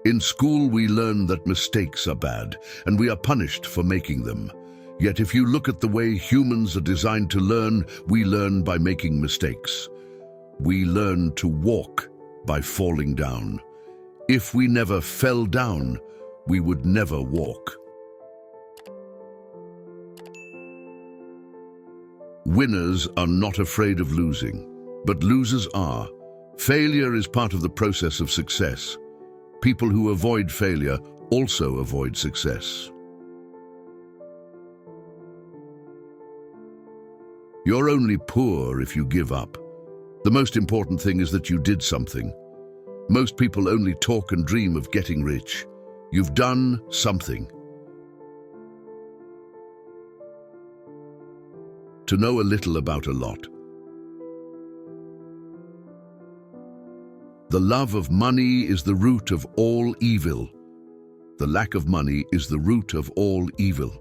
In school, we learn that mistakes are bad, and we are punished for making them. Yet if you look at the way humans are designed to learn, we learn by making mistakes. We learn to walk by falling down. If we never fell down, we would never walk. Winners are not afraid of losing, but losers are. Failure is part of the process of success. People who avoid failure also avoid success. You're only poor if you give up. The most important thing is that you did something. Most people only talk and dream of getting rich. You've done something. To know a little about a lot. The love of money is the root of all evil. The lack of money is the root of all evil.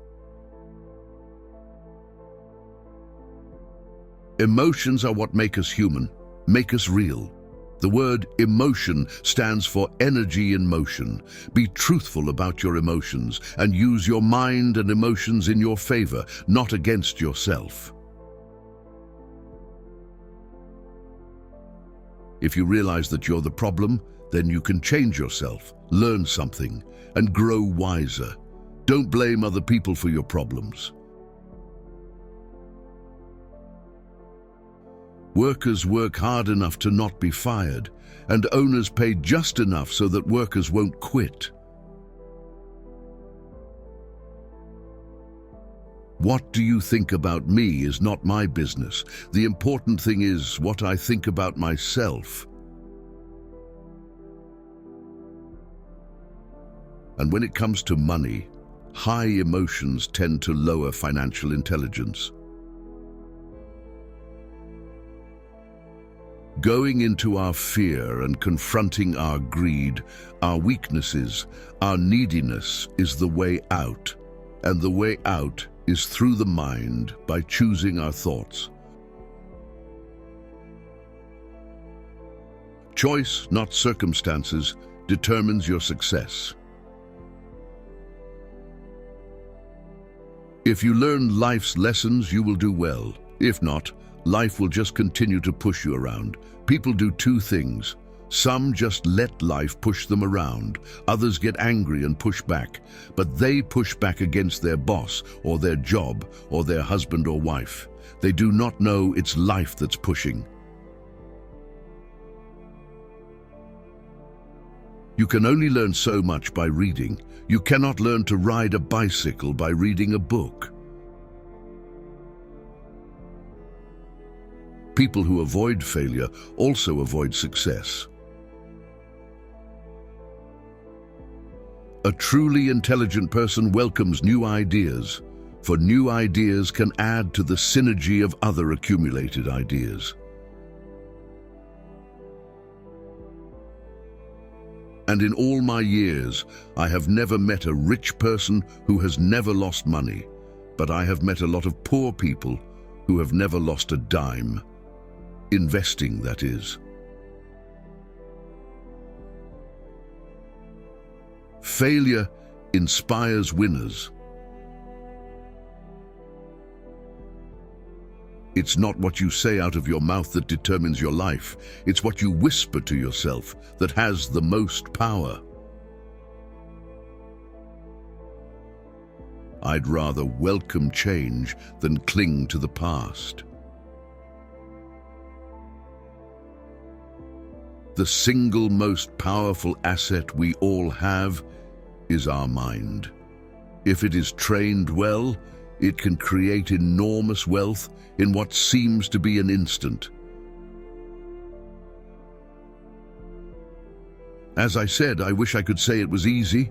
Emotions are what make us human, make us real. The word emotion stands for energy in motion. Be truthful about your emotions and use your mind and emotions in your favor, not against yourself. If you realize that you're the problem, then you can change yourself, learn something, and grow wiser. Don't blame other people for your problems. Workers work hard enough to not be fired, and owners pay just enough so that workers won't quit. What do you think about me is not my business. The important thing is what I think about myself. And when it comes to money, high emotions tend to lower financial intelligence. Going into our fear and confronting our greed, our weaknesses, our neediness is the way out. And the way out is through the mind by choosing our thoughts. Choice, not circumstances, determines your success. If you learn life's lessons, you will do well. If not, life will just continue to push you around. People do two things. Some just let life push them around. Others get angry and push back, but they push back against their boss or their job or their husband or wife. They do not know it's life that's pushing. You can only learn so much by reading. You cannot learn to ride a bicycle by reading a book. People who avoid failure also avoid success. A truly intelligent person welcomes new ideas, for new ideas can add to the synergy of other accumulated ideas. And in all my years, I have never met a rich person who has never lost money, but I have met a lot of poor people who have never lost a dime. Investing, that is. Failure inspires winners. It's not what you say out of your mouth that determines your life. It's what you whisper to yourself that has the most power. I'd rather welcome change than cling to the past. The single most powerful asset we all have is our mind. If it is trained well, it can create enormous wealth in what seems to be an instant. As I said, I wish I could say it was easy.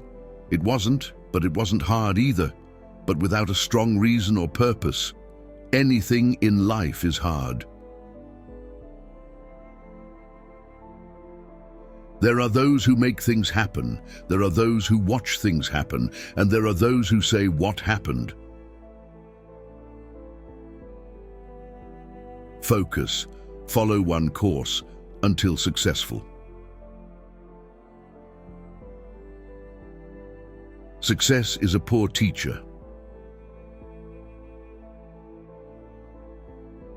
It wasn't, but it wasn't hard either. But without a strong reason or purpose, anything in life is hard. There are those who make things happen, there are those who watch things happen, and there are those who say, "What happened?" Focus, follow one course until successful. Success is a poor teacher.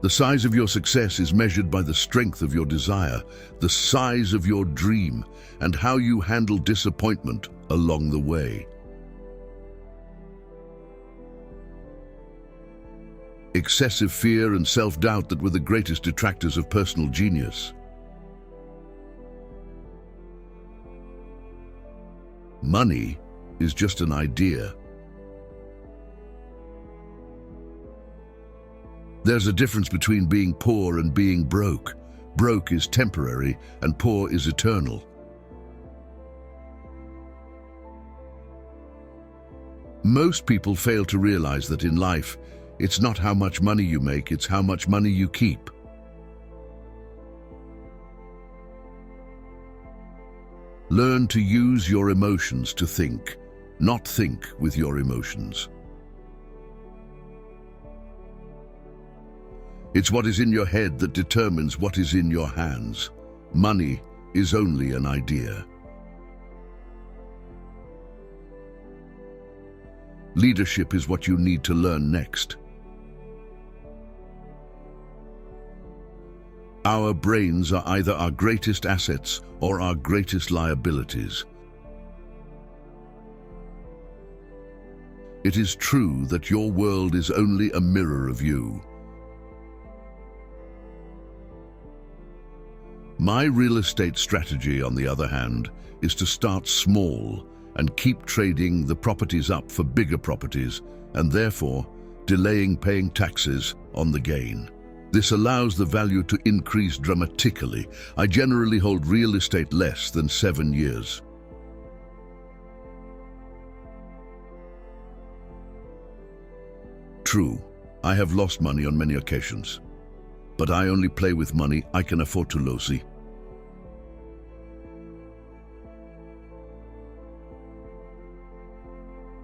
The size of your success is measured by the strength of your desire, the size of your dream, and how you handle disappointment along the way. Excessive fear and self-doubt that were the greatest detractors of personal genius. Money is just an idea. There's a difference between being poor and being broke. Broke is temporary and poor is eternal. Most people fail to realize that in life, it's not how much money you make, it's how much money you keep. Learn to use your emotions to think, not think with your emotions. It's what is in your head that determines what is in your hands. Money is only an idea. Leadership is what you need to learn next. Our brains are either our greatest assets or our greatest liabilities. It is true that your world is only a mirror of you. My real estate strategy, on the other hand, is to start small and keep trading the properties up for bigger properties and therefore delaying paying taxes on the gain. This allows the value to increase dramatically. I generally hold real estate less than 7 years. True, I have lost money on many occasions, but I only play with money I can afford to lose.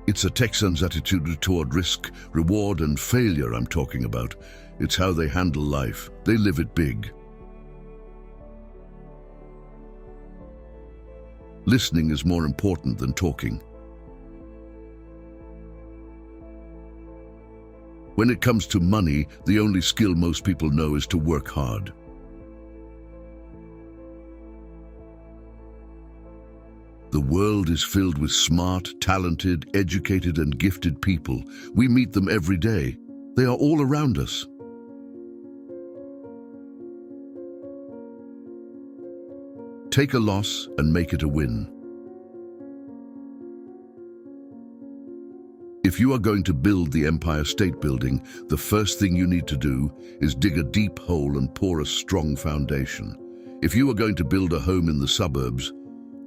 It's a Texan's attitude toward risk, reward, and failure I'm talking about. It's how they handle life. They live it big. Listening is more important than talking. When it comes to money, the only skill most people know is to work hard. The world is filled with smart, talented, educated, and gifted people. We meet them every day. They are all around us. Take a loss and make it a win. If you are going to build the Empire State Building, the first thing you need to do is dig a deep hole and pour a strong foundation. If you are going to build a home in the suburbs,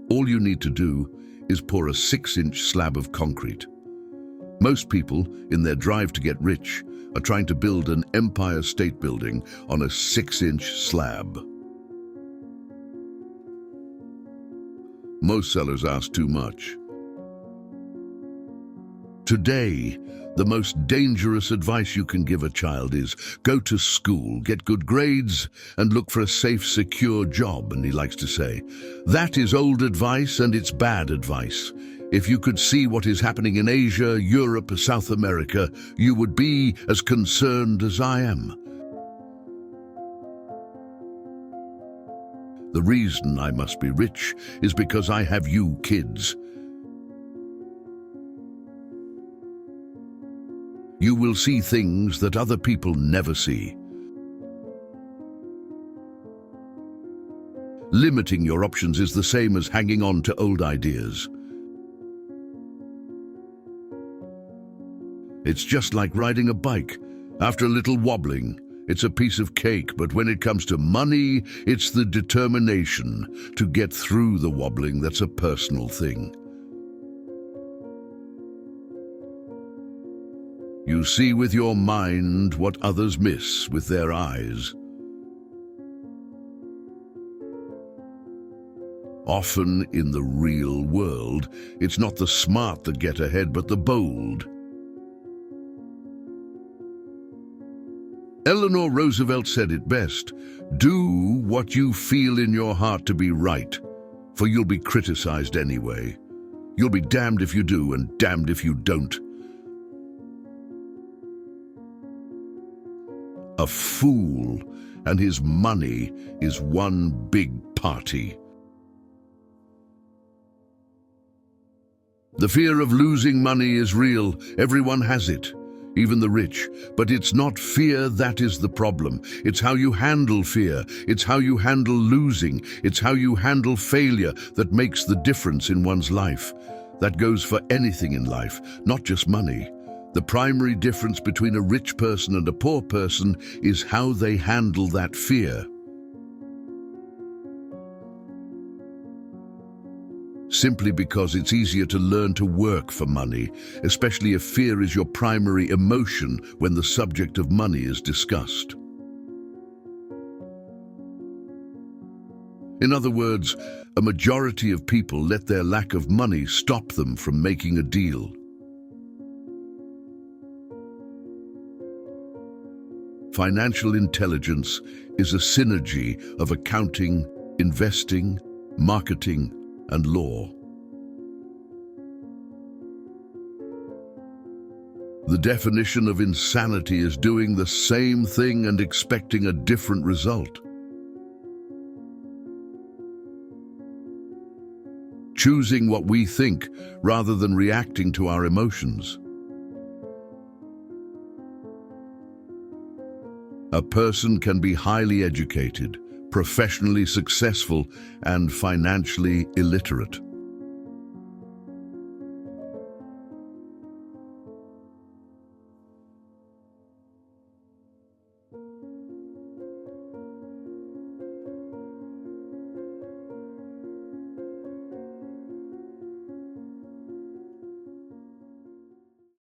all you need to do is pour a 6-inch slab of concrete. Most people, in their drive to get rich, are trying to build an Empire State Building on a 6-inch slab. Most sellers ask too much. Today, the most dangerous advice you can give a child is go to school, get good grades, and look for a safe, secure job, and he likes to say, that is old advice and it's bad advice. If you could see what is happening in Asia, Europe, South America, you would be as concerned as I am. The reason I must be rich is because I have you kids. You will see things that other people never see. Limiting your options is the same as hanging on to old ideas. It's just like riding a bike. After a little wobbling, it's a piece of cake, but when it comes to money, it's the determination to get through the wobbling that's a personal thing. You see with your mind what others miss with their eyes. Often in the real world, it's not the smart that get ahead, but the bold. Eleanor Roosevelt said it best, do what you feel in your heart to be right, for you'll be criticized anyway. You'll be damned if you do and damned if you don't. A fool and his money is one big party. The fear of losing money is real. Everyone has it, even the rich. But it's not fear that is the problem. It's how you handle fear. It's how you handle losing. It's how you handle failure that makes the difference in one's life. That goes for anything in life, not just money. The primary difference between a rich person and a poor person is how they handle that fear. Simply because it's easier to learn to work for money, especially if fear is your primary emotion when the subject of money is discussed. In other words, a majority of people let their lack of money stop them from making a deal. Financial intelligence is a synergy of accounting, investing, marketing, and law. The definition of insanity is doing the same thing and expecting a different result. Choosing what we think rather than reacting to our emotions. A person can be highly educated, professionally successful, and financially illiterate.